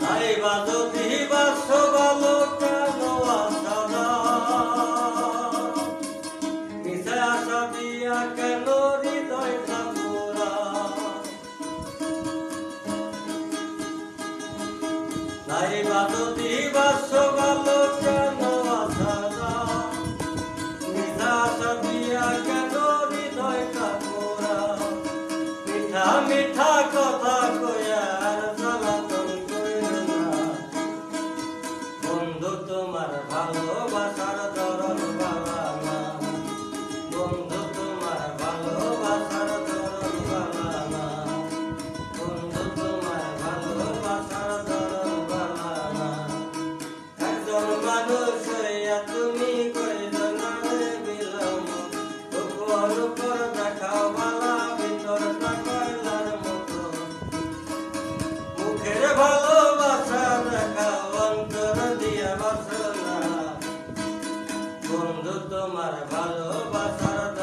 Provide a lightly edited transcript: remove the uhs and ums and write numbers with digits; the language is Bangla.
নাই বাজতি বাস ভালো কেন আশা মিশে আশা দিয়া কেন হৃদয় ঠাকুরা নাই বাজতি বাস ভালো কেন আশা মিশে আশা দিয়া কেন হৃদয় ঠাকুরা মিঠা মিঠা কথা কয়া তোমার ভালোবাসার ধরন বালা না বন্ধু তোমার ভালোবাসার ধরন বালা না বন্ধু তোমার ভালোবাসার ধরন বালা না একজন মানুষ হইয়া তুমি কইল না রে বিলম্ব উপর উপর দেখাও বালা ভিতরটা কয়লার মতো মুখের ভালোবাসা দেখাও অন্তর দিয়া বাসনা বন্ধু তোমার ভালোবাসার